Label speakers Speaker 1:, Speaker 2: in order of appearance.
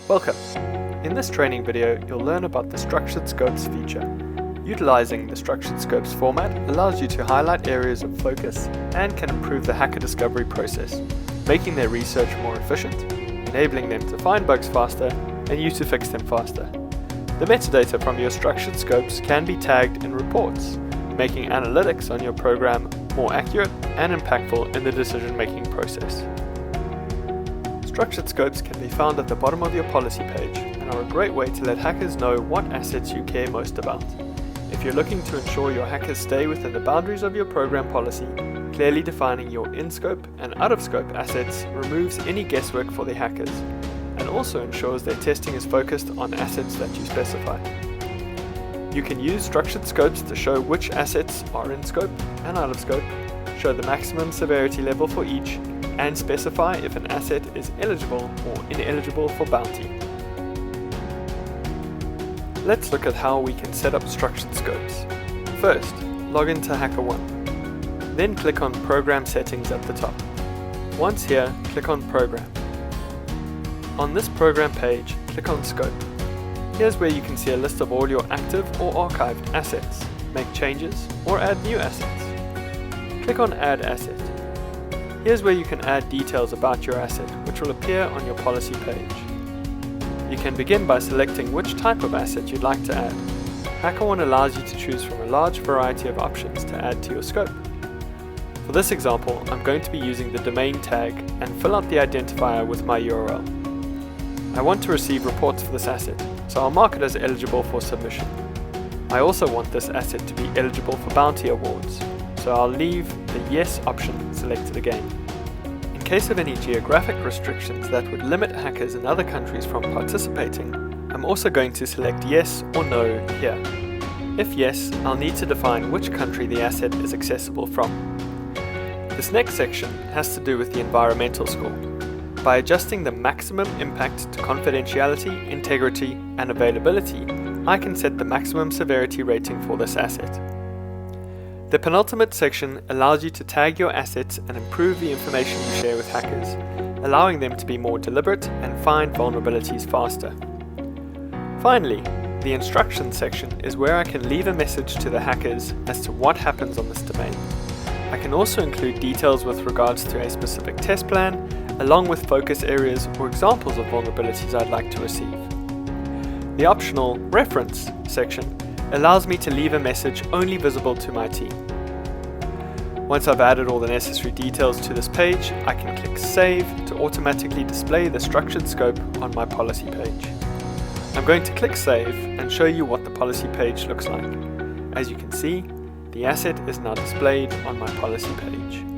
Speaker 1: Welcome! In this training video, you'll learn about the Structured Scopes feature. Utilizing the Structured Scopes format allows you to highlight areas of focus and can improve the hacker discovery process, making their research more efficient, enabling them to find bugs faster, and you to fix them faster. The metadata from your Structured Scopes can be tagged in reports, making analytics on your program more accurate and impactful in the decision-making process. Structured Scopes can be found at the bottom of your policy page and are a great way to let hackers know what assets you care most about. If you're looking to ensure your hackers stay within the boundaries of your program policy, clearly defining your in-scope and out-of-scope assets removes any guesswork for the hackers and also ensures their testing is focused on assets that you specify. You can use Structured Scopes to show which assets are in scope and out of scope, show the maximum severity level for each, and specify if an asset is eligible or ineligible for bounty. Let's look at how we can set up Structured Scopes. First, log into HackerOne. Then click on Program Settings at the top. Once here, click on Program. On this program page, click on Scope. Here's where you can see a list of all your active or archived assets, make changes, or add new assets. Click on Add Asset. Here's where you can add details about your asset, which will appear on your policy page. You can begin by selecting which type of asset you'd like to add. HackerOne allows you to choose from a large variety of options to add to your scope. For this example, I'm going to be using the domain tag and fill out the identifier with my URL. I want to receive reports for this asset, so I'll mark it as eligible for submission. I also want this asset to be eligible for bounty awards, so I'll leave the Yes option selected again. In case of any geographic restrictions that would limit hackers in other countries from participating, I'm also going to select Yes or No here. If yes, I'll need to define which country the asset is accessible from. This next section has to do with the environmental score. By adjusting the maximum impact to confidentiality, integrity, and availability, I can set the maximum severity rating for this asset. The penultimate section allows you to tag your assets and improve the information you share with hackers, allowing them to be more deliberate and find vulnerabilities faster. Finally, the instructions section is where I can leave a message to the hackers as to what happens on this domain. I can also include details with regards to a specific test plan, along with focus areas or examples of vulnerabilities I'd like to receive. The optional reference section allows me to leave a message only visible to my team. Once I've added all the necessary details to this page, I can click Save to automatically display the structured scope on my policy page. I'm going to click Save and show you what the policy page looks like. As you can see, the asset is now displayed on my policy page.